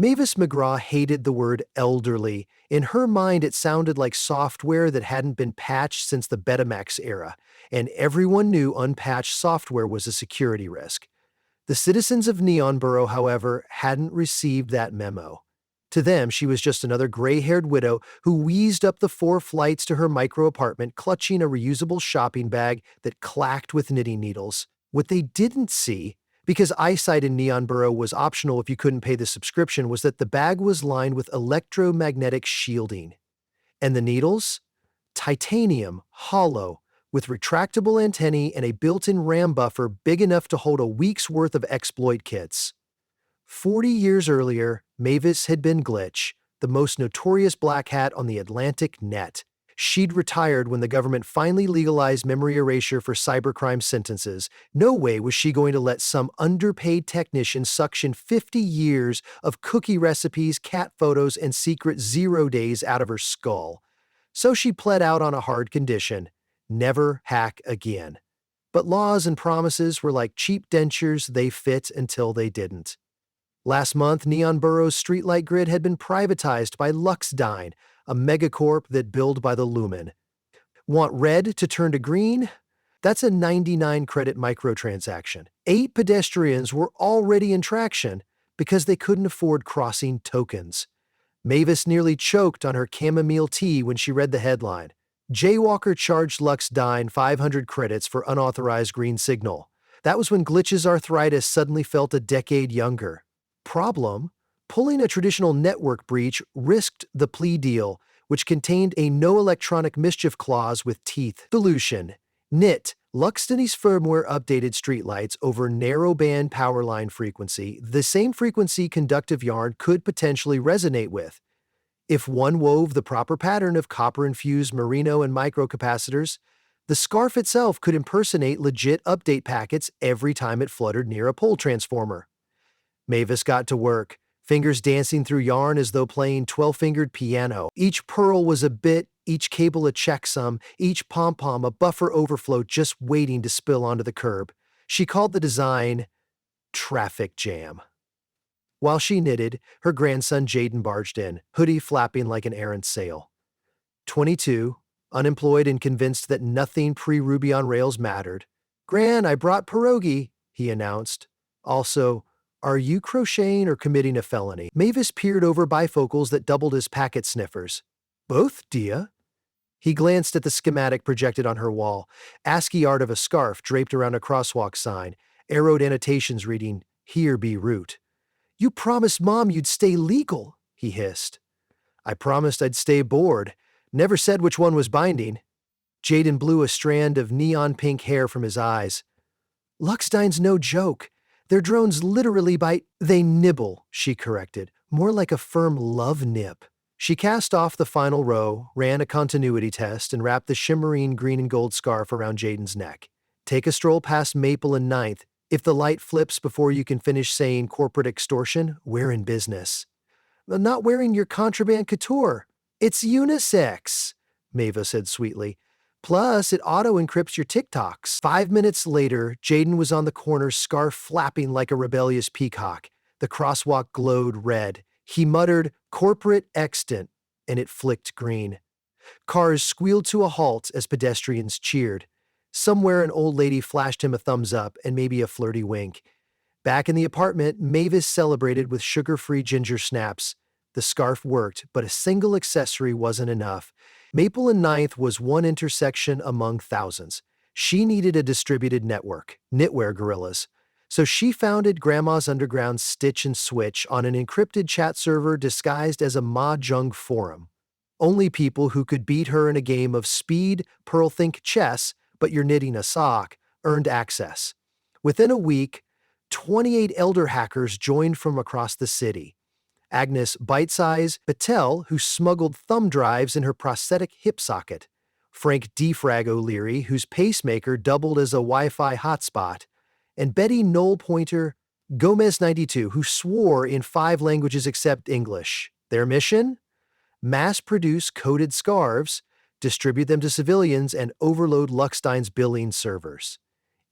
Mavis McGraw hated the word elderly. In her mind, it sounded like software that hadn't been patched since the Betamax era, and everyone knew unpatched software was a security risk. The citizens of Neonborough, however, hadn't received that memo. To them, she was just another gray-haired widow who wheezed up the 4 flights to her micro-apartment clutching a reusable shopping bag that clacked with knitting needles. What they didn't see, because eyesight in Neonborough was optional if you couldn't pay the subscription, was that the bag was lined with electromagnetic shielding. And the needles? Titanium, hollow, with retractable antennae and a built-in RAM buffer big enough to hold a week's worth of exploit kits. 40 years earlier, Mavis had been Glitch, the most notorious black hat on the Atlantic net. She'd retired when the government finally legalized memory erasure for cybercrime sentences. No way was she going to let some underpaid technician suction 50 years of cookie recipes, cat photos, and secret 0 days out of her skull. So she pled out on a hard condition: never hack again. But laws and promises were like cheap dentures, they fit until they didn't. Last month, Neonborough's Streetlight grid had been privatized by Luxdyne, a megacorp that billed by the lumen. Want red to turn to green? That's a 99 credit microtransaction. 8 pedestrians were already in traction because they couldn't afford crossing tokens. Mavis nearly choked on her chamomile tea when she read the headline. Jaywalker charged Luxdyne 500 credits for unauthorized green signal. That was when Glitch's arthritis suddenly felt a decade younger. Problem: pulling a traditional network breach risked the plea deal, which contained a no electronic mischief clause with teeth. Solution: NIT, Luxdyne's firmware updated streetlights over narrowband powerline frequency, the same frequency conductive yarn could potentially resonate with. If one wove the proper pattern of copper-infused merino and microcapacitors, the scarf itself could impersonate legit update packets every time it fluttered near a pole transformer. Mavis got to work, fingers dancing through yarn as though playing 12-fingered piano. Each pearl was a bit, each cable a checksum, each pom-pom a buffer overflow just waiting to spill onto the curb. She called the design Traffic Jam. While she knitted, her grandson Jaden barged in, hoodie flapping like an errant sail. 22, unemployed and convinced that nothing pre-Ruby on Rails mattered. "Gran, I brought pierogi," he announced. Also, "Are you crocheting or committing a felony?" Mavis peered over bifocals that doubled as packet sniffers. "Both, Dia." He glanced at the schematic projected on her wall, ASCII art of a scarf draped around a crosswalk sign, arrowed annotations reading, "Here be root." "You promised Mom you'd stay legal," he hissed. "I promised I'd stay bored. Never said which one was binding." Jaden blew a strand of neon pink hair from his eyes. "Luxdyne's no joke. Their drones literally bite." "They nibble," she corrected. "More like a firm love nip." She cast off the final row, ran a continuity test, and wrapped the shimmering green and gold scarf around Jaden's neck. "Take a stroll past Maple and Ninth. If the light flips before you can finish saying corporate extortion, we're in business." "Not wearing your contraband couture. It's unisex," Mavis said sweetly. "Plus, it auto-encrypts your TikToks." 5 minutes later, Jaden was on the corner, scarf flapping like a rebellious peacock. The crosswalk glowed red. He muttered, "Corporate extant," and it flicked green. Cars squealed to a halt as pedestrians cheered. Somewhere an old lady flashed him a thumbs up and maybe a flirty wink. Back in the apartment, Mavis celebrated with sugar-free ginger snaps. The scarf worked, but a single accessory wasn't enough. Maple and Ninth was one intersection among thousands. She needed a distributed network, knitwear gorillas. So she founded Grandma's Underground Stitch and Switch on an encrypted chat server disguised as a mahjong forum. Only people who could beat her in a game of speed, pearl-think chess, but you're knitting a sock, earned access. Within a week, 28 elder hackers joined from across the city. Agnes Bitesize Patel, who smuggled thumb drives in her prosthetic hip socket. Frank Defrag O'Leary, whose pacemaker doubled as a Wi-Fi hotspot. And Betty Knoll Pointer Gomez 92, who swore in 5 languages except English. Their mission? Mass-produce coded scarves, distribute them to civilians, and overload Luxdyne's billing servers.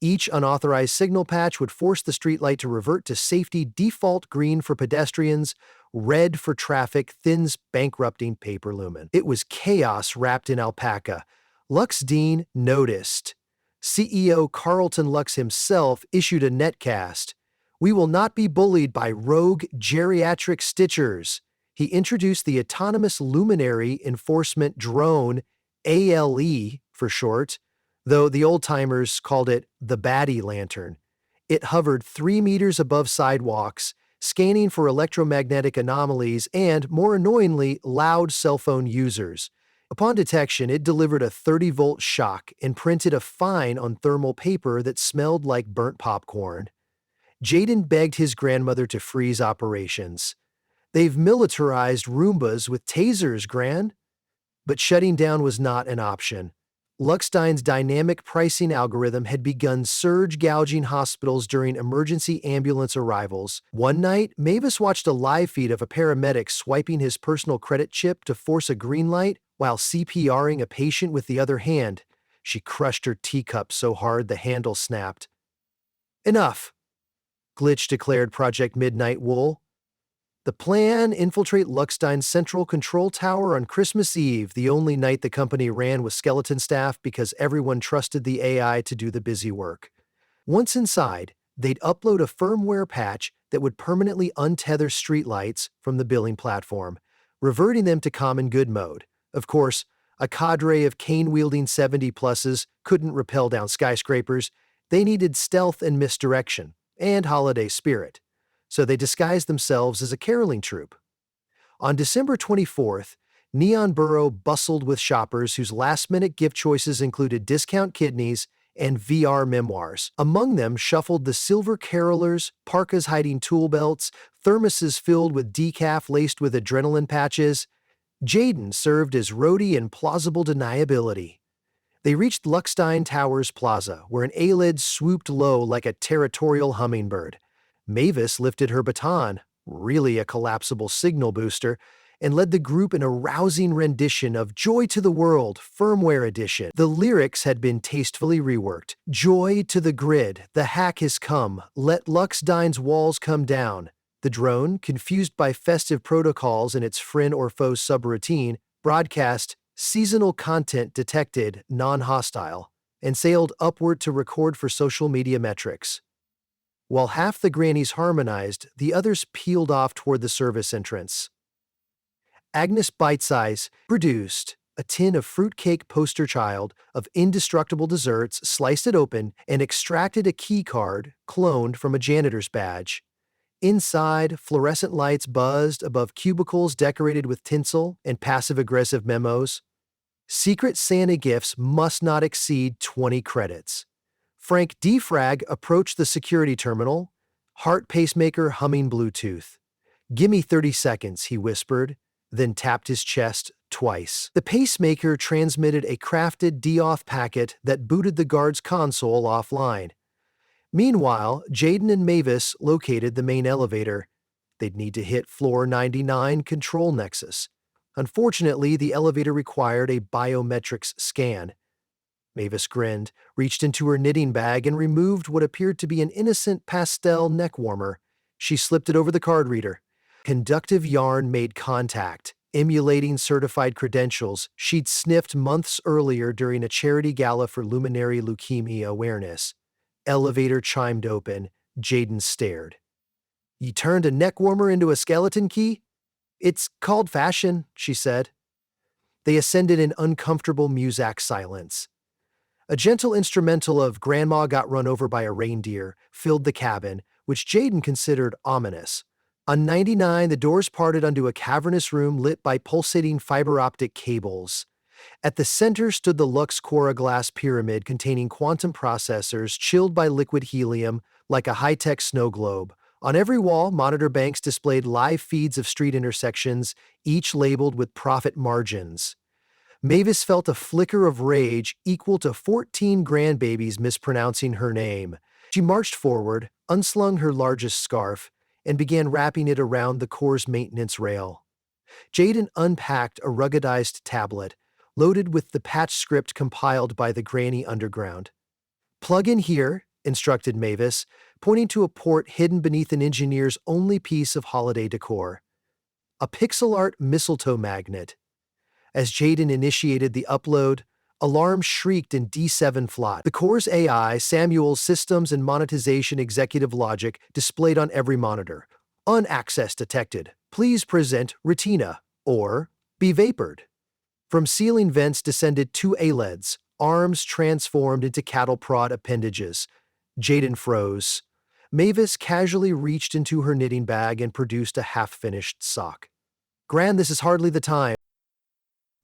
Each unauthorized signal patch would force the streetlight to revert to safety default green for pedestrians, red for traffic, thins bankrupting paper lumen. It was chaos wrapped in alpaca. Lux Dean noticed. CEO Carlton Lux himself issued a netcast. "We will not be bullied by rogue geriatric stitchers." He introduced the Autonomous Luminary Enforcement Drone, ALE for short, though the old-timers called it the Batty Lantern. It hovered 3 meters above sidewalks, scanning for electromagnetic anomalies and, more annoyingly, loud cell phone users. Upon detection, it delivered a 30-volt shock and printed a fine on thermal paper that smelled like burnt popcorn. Jaden begged his grandmother to freeze operations. "They've militarized Roombas with tasers, Gran." But shutting down was not an option. Luxstein's dynamic pricing algorithm had begun surge gouging hospitals during emergency ambulance arrivals. One night, Mavis watched a live feed of a paramedic swiping his personal credit chip to force a green light while CPRing a patient with the other hand. She crushed her teacup so hard the handle snapped. "Enough," Glitch declared Project Midnight Wool. The plan: infiltrate Luxstein's central control tower on Christmas Eve, the only night the company ran with skeleton staff because everyone trusted the AI to do the busy work. Once inside, they'd upload a firmware patch that would permanently untether streetlights from the billing platform, reverting them to common good mode. Of course, a cadre of cane-wielding 70-pluses couldn't rappel down skyscrapers. They needed stealth and misdirection, and holiday spirit. So they disguised themselves as a caroling troupe. On December 24th, Neon Borough bustled with shoppers whose last-minute gift choices included discount kidneys and VR memoirs. Among them shuffled the silver carolers, parkas hiding tool belts, thermoses filled with decaf laced with adrenaline patches. Jaden served as roadie in plausible deniability. They reached Luxstein Towers Plaza, where an A-lid swooped low like a territorial hummingbird. Mavis lifted her baton, really a collapsible signal booster, and led the group in a rousing rendition of Joy to the World, Firmware Edition. The lyrics had been tastefully reworked. "Joy to the grid, the hack has come, let Luxstein's walls come down." The drone, confused by festive protocols in its friend or foe subroutine, broadcast "seasonal content detected, non-hostile," and sailed upward to record for social media metrics. While half the grannies harmonized, the others peeled off toward the service entrance. Agnes Bitesize produced a tin of fruitcake poster child of indestructible desserts, sliced it open, and extracted a key card cloned from a janitor's badge. Inside, fluorescent lights buzzed above cubicles decorated with tinsel and passive-aggressive memos. Secret Santa gifts must not exceed 20 credits. Frank Defrag approached the security terminal, heart pacemaker humming Bluetooth. "Gimme 30 seconds, he whispered, then tapped his chest twice. The pacemaker transmitted a crafted DOF packet that booted the guard's console offline. Meanwhile, Jaden and Mavis located the main elevator. They'd need to hit floor 99 control nexus. Unfortunately, the elevator required a biometrics scan. Mavis grinned, reached into her knitting bag, and removed what appeared to be an innocent pastel neck warmer. She slipped it over the card reader. Conductive yarn made contact, emulating certified credentials she'd sniffed months earlier during a charity gala for luminary leukemia awareness. Elevator chimed open. Jaden stared. "You turned a neck warmer into a skeleton key?" "It's called fashion," she said. They ascended in uncomfortable Muzak silence. A gentle instrumental of "Grandma Got Run Over by a Reindeer" filled the cabin, which Jaden considered ominous. On 99, the doors parted onto a cavernous room lit by pulsating fiber-optic cables. At the center stood the Lux Cora glass pyramid containing quantum processors chilled by liquid helium like a high-tech snow globe. On every wall, monitor banks displayed live feeds of street intersections, each labeled with profit margins. Mavis felt a flicker of rage equal to 14 grandbabies mispronouncing her name. She marched forward, unslung her largest scarf, and began wrapping it around the core's maintenance rail. Jaden unpacked a ruggedized tablet, loaded with the patch script compiled by the Granny Underground. "Plug in here," instructed Mavis, pointing to a port hidden beneath an engineer's only piece of holiday decor. a pixel art mistletoe magnet. As Jaden initiated the upload, alarms shrieked in D7 Flot. The core's AI, Samuel's systems and monetization executive logic displayed on every monitor. Unaccess detected. Please present retina or be vapored. From ceiling vents descended two ALEDs, arms transformed into cattle prod appendages. Jaden froze. Mavis casually reached into her knitting bag and produced a half-finished sock. Gran, this is hardly the time.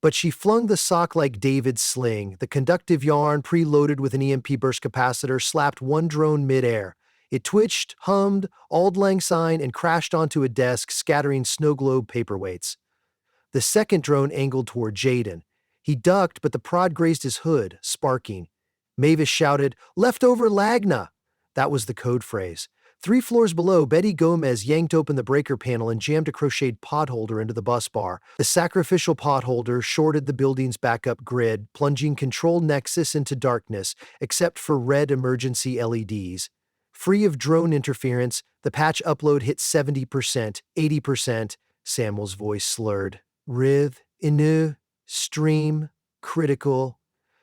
But she flung the sock like David's sling. The conductive yarn, preloaded with an EMP burst capacitor, slapped one drone midair. It twitched, hummed, auld lang syne, and crashed onto a desk, scattering snow globe paperweights. The second drone angled toward Jaden. He ducked, but the prod grazed his hood, sparking. Mavis shouted, "Leftover Lagna!" That was the code phrase. 3 floors below, Betty Gomez yanked open the breaker panel and jammed a crocheted potholder into the bus bar. The sacrificial potholder shorted the building's backup grid, plunging Control Nexus into darkness, except for red emergency LEDs. Free of drone interference, the patch upload hit 70%, 80%. Samuel's voice slurred. Rith, inu, stream, critical.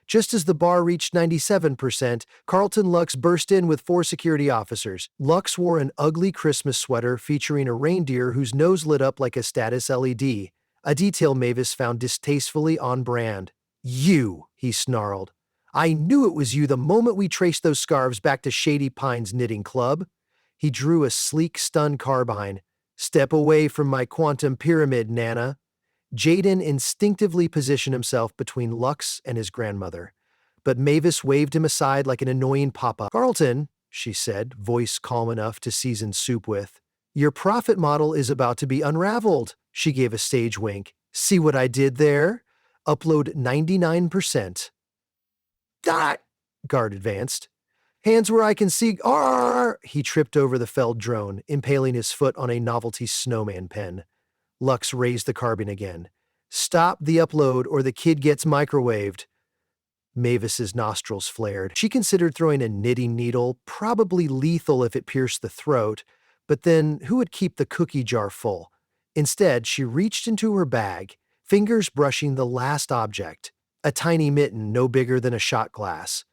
Just as the bar reached 97%, Carlton Lux burst in with 4 security officers. Lux wore an ugly Christmas sweater featuring a reindeer whose nose lit up like a status LED, a detail Mavis found distastefully on brand. "You," he snarled. "I knew it was you the moment we traced those scarves back to Shady Pines Knitting Club." He drew a sleek stun carbine. "Step away from my quantum pyramid, Nana." Jaden instinctively positioned himself between Lux and his grandmother, but Mavis waved him aside like an annoying papa. "Carlton," she said, voice calm enough to season soup with, "your profit model is about to be unraveled." She gave a stage wink. "See what I did there? Upload 99%. That, Guard advanced. "Hands where I can see." Arr! He tripped over the felled drone, impaling his foot on a novelty snowman pen. Lux raised the carbine again. "Stop the upload or the kid gets microwaved." Mavis's nostrils flared. She considered throwing a knitting needle, probably lethal if it pierced the throat, but then who would keep the cookie jar full? Instead, she reached into her bag, fingers brushing the last object, a tiny mitten no bigger than a shot glass.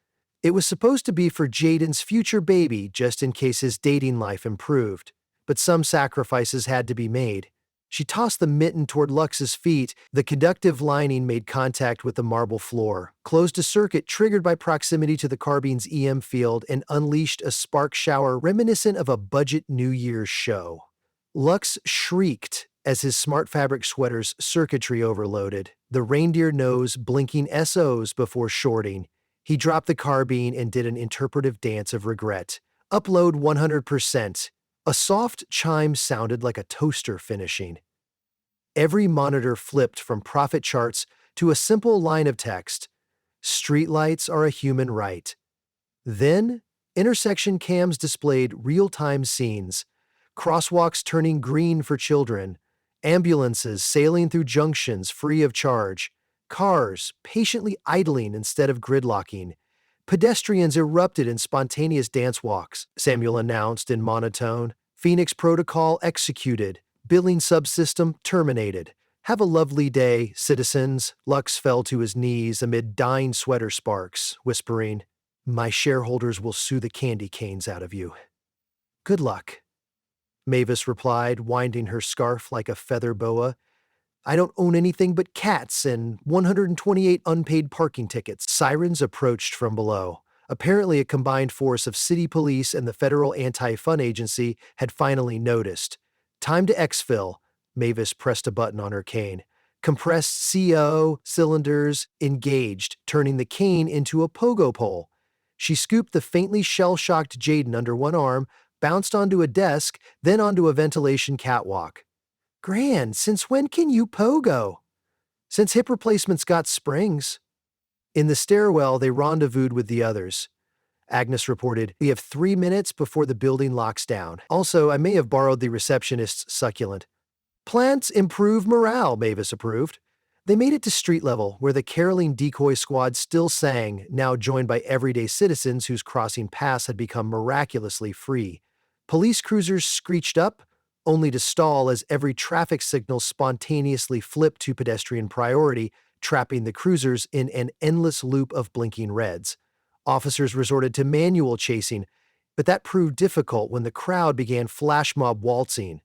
It was supposed to be for Jaden's future baby, just in case his dating life improved, but some sacrifices had to be made. She tossed the mitten toward Lux's feet. The conductive lining made contact with the marble floor, closed a circuit triggered by proximity to the carbine's EM field, and unleashed a spark shower reminiscent of a budget New Year's show. Lux shrieked as his smart fabric sweater's circuitry overloaded, the reindeer nose blinking SOs before shorting. He dropped the carbine and did an interpretive dance of regret. "Upload 100%. A soft chime sounded like a toaster finishing. Every monitor flipped from profit charts to a simple line of text. "Streetlights are a human right." Then, intersection cams displayed real-time scenes. Crosswalks turning green for children. Ambulances sailing through junctions free of charge. Cars patiently idling instead of gridlocking. Pedestrians erupted in spontaneous dance walks, Samuel announced in monotone. "Phoenix protocol executed. Billing subsystem terminated. Have a lovely day, citizens." Lux fell to his knees amid dying sweater sparks, whispering, "My shareholders will sue the candy canes out of you." "Good luck," Mavis replied, winding her scarf like a feather boa. "I don't own anything but cats and 128 unpaid parking tickets." Sirens approached from below. Apparently, a combined force of city police and the Federal Anti-Fun Agency had finally noticed. "Time to exfil." Mavis pressed a button on her cane. Compressed CO cylinders engaged, turning the cane into a pogo pole. She scooped the faintly shell-shocked Jaden under one arm, bounced onto a desk, then onto a ventilation catwalk. "Gran, since when can you pogo?" "Since hip replacements got springs." In the stairwell, they rendezvoused with the others. Agnes reported, "We have 3 minutes before the building locks down. Also, I may have borrowed the receptionist's succulent." "Plants improve morale," Mavis approved. They made it to street level, where the caroling decoy squad still sang, now joined by everyday citizens whose crossing paths had become miraculously free. Police cruisers screeched up, only to stall as every traffic signal spontaneously flipped to pedestrian priority, trapping the cruisers in an endless loop of blinking reds. Officers resorted to manual chasing, but that proved difficult when the crowd began flash mob waltzing.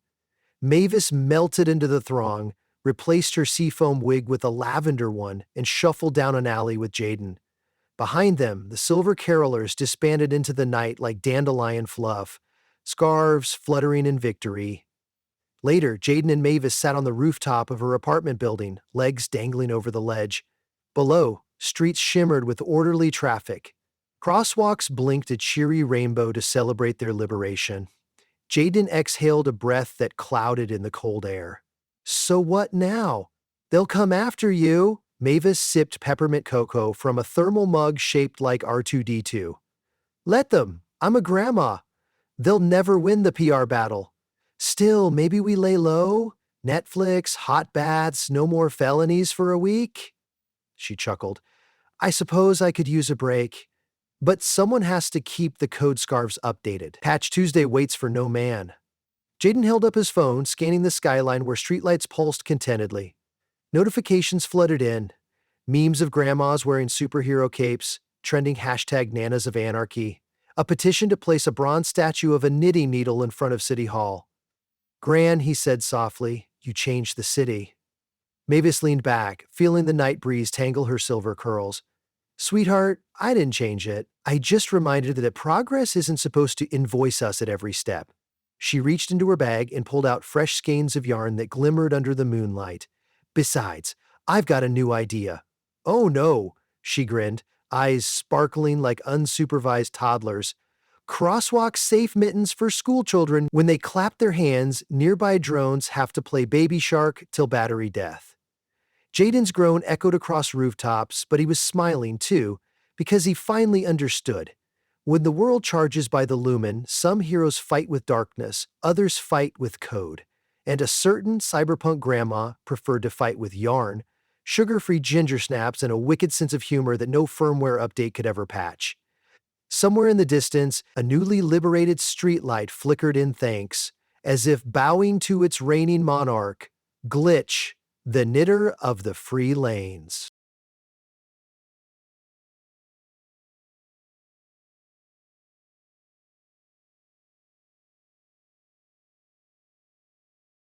Mavis melted into the throng, replaced her seafoam wig with a lavender one, and shuffled down an alley with Jaden. Behind them, the silver carolers disbanded into the night like dandelion fluff, scarves fluttering in victory. Later, Jaden and Mavis sat on the rooftop of her apartment building, legs dangling over the ledge. Below, streets shimmered with orderly traffic. Crosswalks blinked a cheery rainbow to celebrate their liberation. Jaden exhaled a breath that clouded in the cold air. So what now? They'll come after you. Mavis sipped peppermint cocoa from a thermal mug shaped like R2-D2. Let them. I'm a grandma. They'll never win the PR battle. Still, maybe we lay low? Netflix, hot baths, no more felonies for a week? She chuckled. I suppose I could use a break. But someone has to keep the code scarves updated. Patch Tuesday waits for no man. Jaden held up his phone, scanning the skyline where streetlights pulsed contentedly. Notifications flooded in. Memes of grandmas wearing superhero capes, trending hashtag Nanas of Anarchy, a petition to place a bronze statue of a knitting needle in front of City Hall. Gran, he said softly, you changed the city. Mavis leaned back, feeling the night breeze tangle her silver curls. Sweetheart, I didn't change it. I just reminded her that progress isn't supposed to invoice us at every step. She reached into her bag and pulled out fresh skeins of yarn that glimmered under the moonlight. Besides, I've got a new idea. Oh no, she grinned, eyes sparkling like unsupervised toddlers. Crosswalk safe mittens for school children. When they clap their hands, nearby drones have to play Baby Shark till battery death. Jaden's groan echoed across rooftops, but he was smiling too, because he finally understood. When the world charges by the lumen, some heroes fight with darkness, others fight with code. And a certain cyberpunk grandma preferred to fight with yarn, sugar-free ginger snaps, and a wicked sense of humor that no firmware update could ever patch. Somewhere in the distance, a newly liberated streetlight flickered in thanks, as if bowing to its reigning monarch, Glitch, the knitter of the free lanes.